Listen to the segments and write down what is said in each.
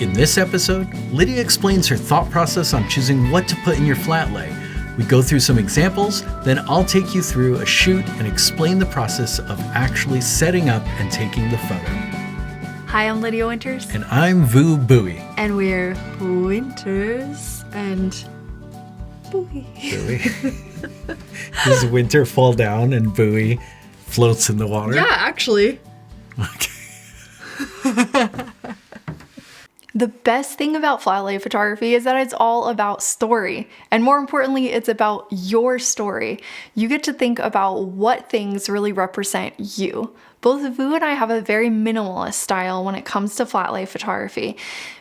In this episode, Lydia explains her thought process on choosing what to put in your flat lay. We go through some examples, then I'll take you through a shoot and explain the process of actually setting up and taking the photo. Hi, I'm Lydia Winters. And I'm Vu Bowie. And we're Winters and Bowie. Does Winter fall down and Bowie floats in the water? Yeah, actually. Okay. The best thing about flat lay photography is that it's all about story. And more importantly, it's about your story. You get to think about what things really represent you. Both Vu and I have a very minimalist style when it comes to flat lay photography,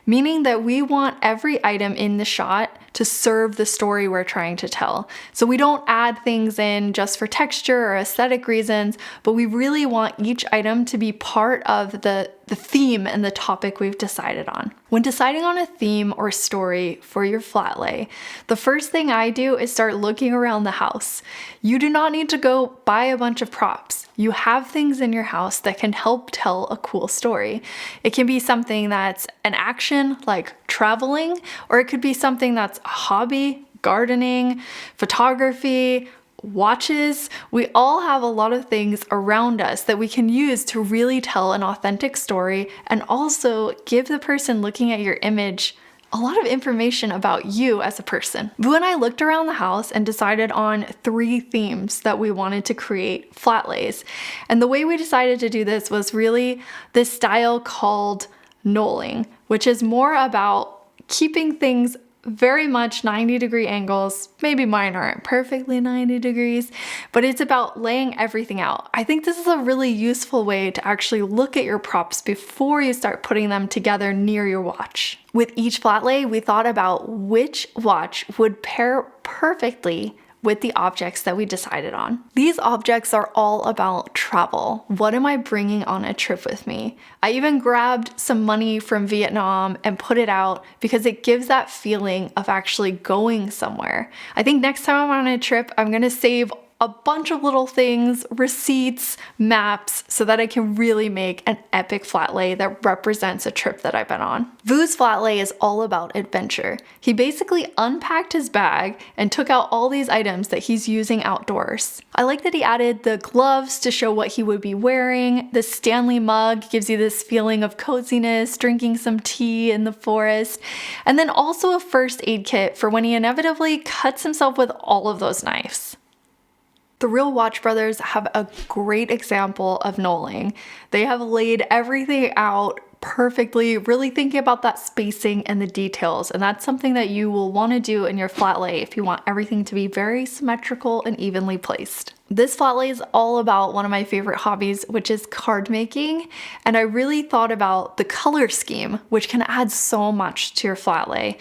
meaning that we want every item in the shot to serve the story we're trying to tell. So we don't add things in just for texture or aesthetic reasons, but we really want each item to be part of the theme and the topic we've decided on. When deciding on a theme or story for your flat lay, the first thing I do is start looking around the house. You do not need to go buy a bunch of props. You have things in your house that can help tell a cool story. It can be something that's an action like traveling, or it could be something that's a hobby, gardening, photography, watches. We all have a lot of things around us that we can use to really tell an authentic story and also give the person looking at your image a lot of information about you as a person. Vu and I looked around the house and decided on 3 themes that we wanted to create flat lays. And the way we decided to do this was really this style called knolling, which is more about keeping things very much 90-degree angles. Maybe mine aren't perfectly 90 degrees, but it's about laying everything out. I think this is a really useful way to actually look at your props before you start putting them together near your watch. With each flat lay, we thought about which watch would pair perfectly with the objects that we decided on. These objects are all about travel. What am I bringing on a trip with me? I even grabbed some money from Vietnam and put it out because it gives that feeling of actually going somewhere. I think next time I'm on a trip, I'm gonna save a bunch of little things, receipts, maps, so that I can really make an epic flat lay that represents a trip that I've been on. Vu's flat lay is all about adventure. He basically unpacked his bag and took out all these items that he's using outdoors. I like that he added the gloves to show what he would be wearing. The Stanley mug gives you this feeling of coziness, drinking some tea in the forest, and then also a first aid kit for when he inevitably cuts himself with all of those knives. The Real Watch Brothers have a great example of knolling. They have laid everything out perfectly, really thinking about that spacing and the details, and that's something that you will want to do in your flat lay if you want everything to be very symmetrical and evenly placed. This flat lay is all about one of my favorite hobbies, which is card making, and I really thought about the color scheme, which can add so much to your flat lay.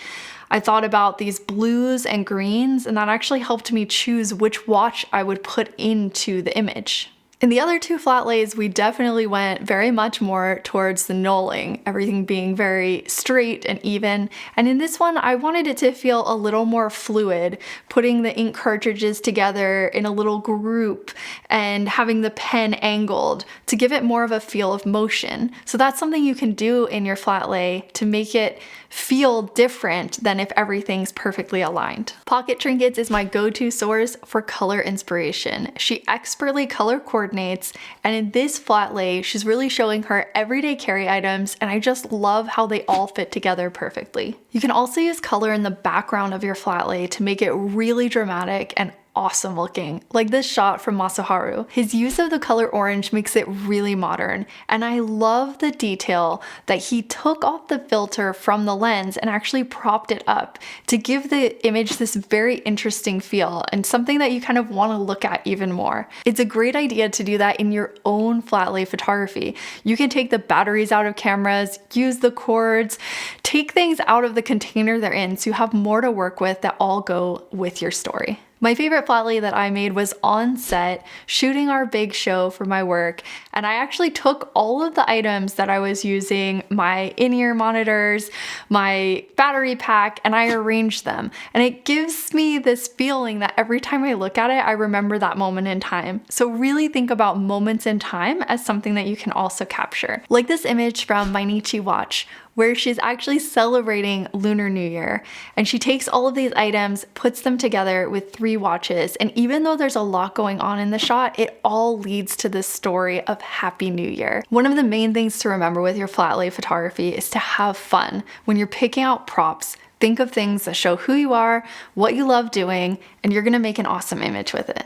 I thought about these blues and greens, and that actually helped me choose which watch I would put into the image. In the other 2 flat lays, we definitely went very much more towards the knolling, everything being very straight and even. And in this one, I wanted it to feel a little more fluid, putting the ink cartridges together in a little group and having the pen angled to give it more of a feel of motion. So that's something you can do in your flat lay to make it feel different than if everything's perfectly aligned. Pocket Trinkets is my go-to source for color inspiration. She expertly color coordinates, and in this flat lay, she's really showing her everyday carry items, and I just love how they all fit together perfectly. You can also use color in the background of your flat lay to make it really dramatic and awesome looking, like this shot from Masaharu. His use of the color orange makes it really modern, and I love the detail that he took off the filter from the lens and actually propped it up to give the image this very interesting feel and something that you kind of want to look at even more. It's a great idea to do that in your own flat lay photography. You can take the batteries out of cameras, use the cords, take things out of the container they're in so you have more to work with that all go with your story. My favorite flat lay that I made was on set shooting our big show for my work, and I actually took all of the items that I was using, my in-ear monitors, my battery pack, and I arranged them. And it gives me this feeling that every time I look at it, I remember that moment in time. So really think about moments in time as something that you can also capture. Like this image from my Nichi watch. where she's actually celebrating Lunar New Year. And she takes all of these items, puts them together with 3 watches. And even though there's a lot going on in the shot, it all leads to this story of Happy New Year. One of the main things to remember with your flat lay photography is to have fun. When you're picking out props, think of things that show who you are, what you love doing, and you're gonna make an awesome image with it.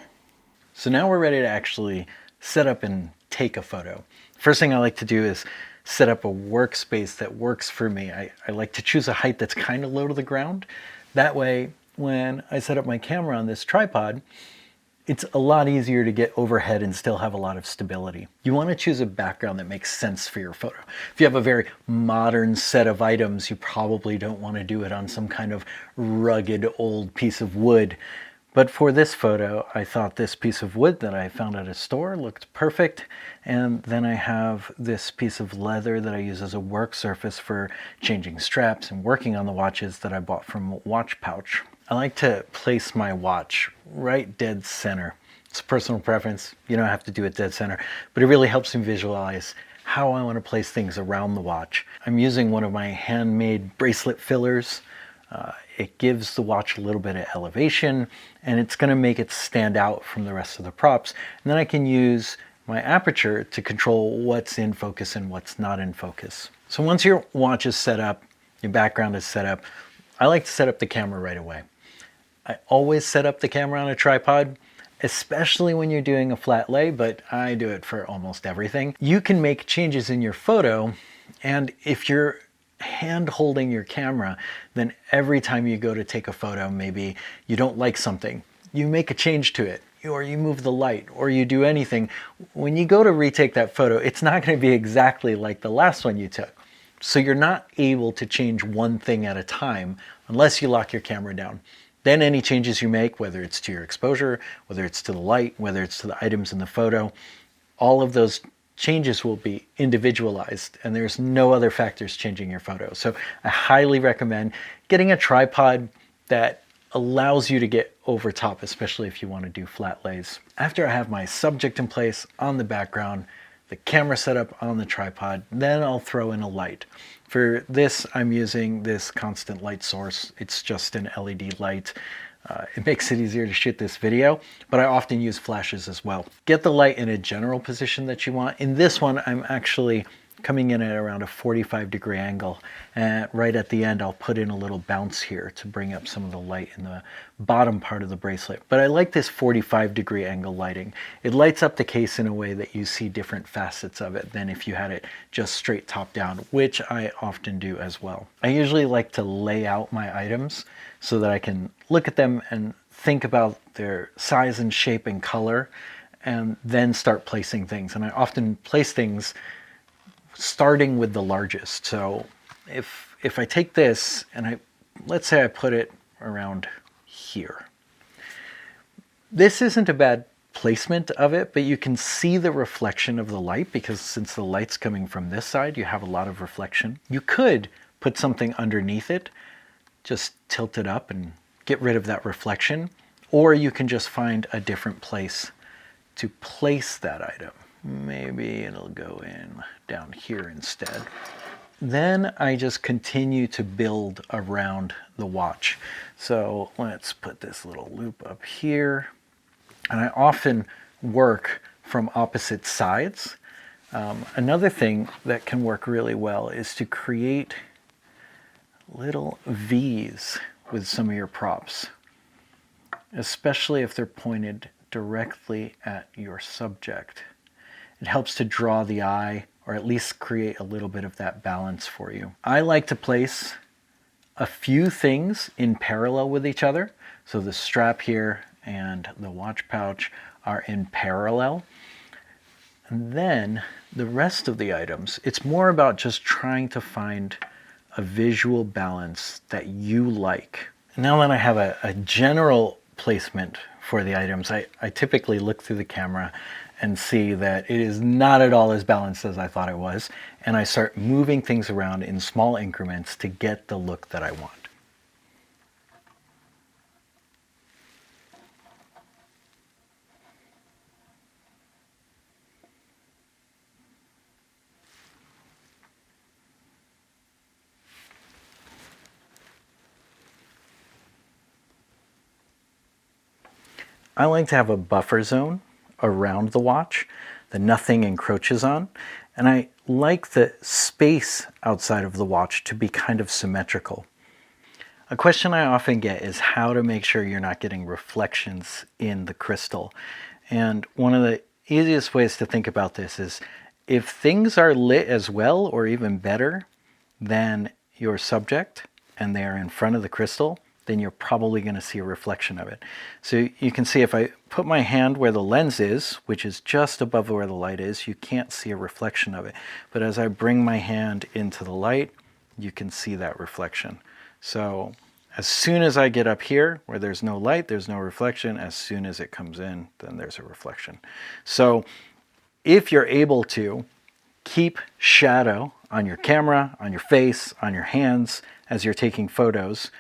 So now we're ready to actually set up and take a photo. First thing I like to do is set up a workspace that works for me. I like to choose a height that's kind of low to the ground. That way, when I set up my camera on this tripod, it's a lot easier to get overhead and still have a lot of stability. You want to choose a background that makes sense for your photo. If you have a very modern set of items, you probably don't want to do it on some kind of rugged old piece of wood. But for this photo, I thought this piece of wood that I found at a store looked perfect. And then I have this piece of leather that I use as a work surface for changing straps and working on the watches that I bought from Watch Pouch. I like to place my watch right dead center. It's a personal preference. You don't have to do it dead center, but it really helps me visualize how I want to place things around the watch. I'm using one of my handmade bracelet fillers. It gives the watch a little bit of elevation, and it's going to make it stand out from the rest of the props. And then I can use my aperture to control what's in focus and what's not in focus. So once your watch is set up, your background is set up, I like to set up the camera right away. I always set up the camera on a tripod, especially when you're doing a flat lay, but I do it for almost everything. You can make changes in your photo, and if you're hand holding your camera, then every time you go to take a photo, maybe you don't like something, you make a change to it, or you move the light, or you do anything. When you go to retake that photo, it's not going to be exactly like the last one you took. So you're not able to change one thing at a time unless you lock your camera down. Then any changes you make, whether it's to your exposure, whether it's to the light, whether it's to the items in the photo, all of those changes will be individualized, and there's no other factors changing your photo. So I highly recommend getting a tripod that allows you to get over top, especially if you want to do flat lays. After I have my subject in place on the background, the camera set up on the tripod, then I'll throw in a light. For this, I'm using this constant light source. It's just an LED light. It makes it easier to shoot this video, but I often use flashes as well. Get the light in a general position that you want. In this one, I'm actually coming in at around a 45-degree angle. And right at the end, I'll put in a little bounce here to bring up some of the light in the bottom part of the bracelet. But I like this 45-degree angle lighting. It lights up the case in a way that you see different facets of it than if you had it just straight top down, which I often do as well. I usually like to lay out my items so that I can look at them and think about their size and shape and color, and then start placing things. And I often place things starting with the largest. So if I take this and let's say I put it around here. This isn't a bad placement of it, but you can see the reflection of the light, because since the light's coming from this side, you have a lot of reflection. You could put something underneath it, just tilt it up and get rid of that reflection, or you can just find a different place to place that item. Maybe it'll go in down here instead. Then I just continue to build around the watch. So let's put this little loop up here. And I often work from opposite sides. Another thing that can work really well is to create little V's with some of your props, especially if they're pointed directly at your subject. It helps to draw the eye, or at least create a little bit of that balance for you. I like to place a few things in parallel with each other. So the strap here and the watch pouch are in parallel. And then the rest of the items, it's more about just trying to find a visual balance that you like. Now that I have a general placement for the items, I typically look through the camera and see that it is not at all as balanced as I thought it was, and I start moving things around in small increments to get the look that I want. I like to have a buffer zone around the watch that nothing encroaches on. And I like the space outside of the watch to be kind of symmetrical. A question I often get is how to make sure you're not getting reflections in the crystal. And one of the easiest ways to think about this is if things are lit as well or even better than your subject and they are in front of the crystal, then you're probably going to see a reflection of it. So you can see if I put my hand where the lens is, which is just above where the light is, you can't see a reflection of it. But as I bring my hand into the light, you can see that reflection. So as soon as I get up here where there's no light, there's no reflection. As soon as it comes in, then there's a reflection. So if you're able to keep shadow on your camera, on your face, on your hands as you're taking photos,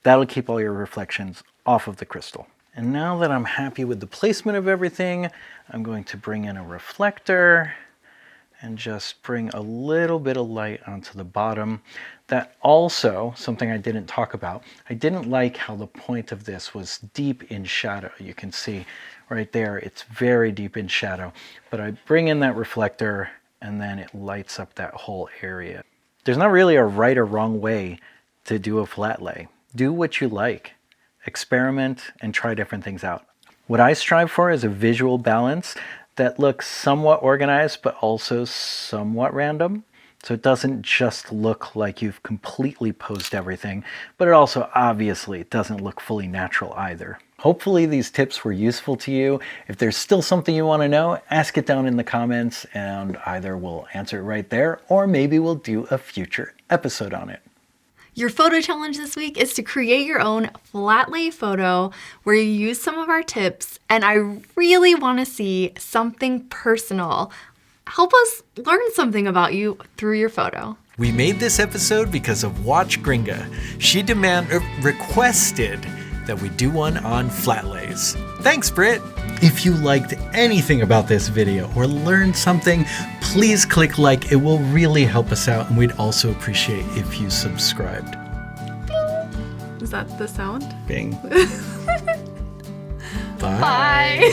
that'll keep all your reflections off of the crystal. And now that I'm happy with the placement of everything, I'm going to bring in a reflector and just bring a little bit of light onto the bottom. That also, something I didn't talk about, I didn't like how the point of this was deep in shadow. You can see right there, it's very deep in shadow. But I bring in that reflector and then it lights up that whole area. There's not really a right or wrong way to do a flat lay. Do what you like. Experiment and try different things out. What I strive for is a visual balance that looks somewhat organized but also somewhat random. So it doesn't just look like you've completely posed everything, but it also obviously doesn't look fully natural either. Hopefully these tips were useful to you. If there's still something you want to know, ask it down in the comments and either we'll answer it right there or maybe we'll do a future episode on it. Your photo challenge this week is to create your own flat lay photo where you use some of our tips, and I really want to see something personal. Help us learn something about you through your photo. We made this episode because of Watch Gringa. She requested that we do one on flat lays. Thanks, Britt! If you liked anything about this video or learned something, please click like. It will really help us out, and we'd also appreciate if you subscribed. Bing. Is that the sound? Bing. Bye.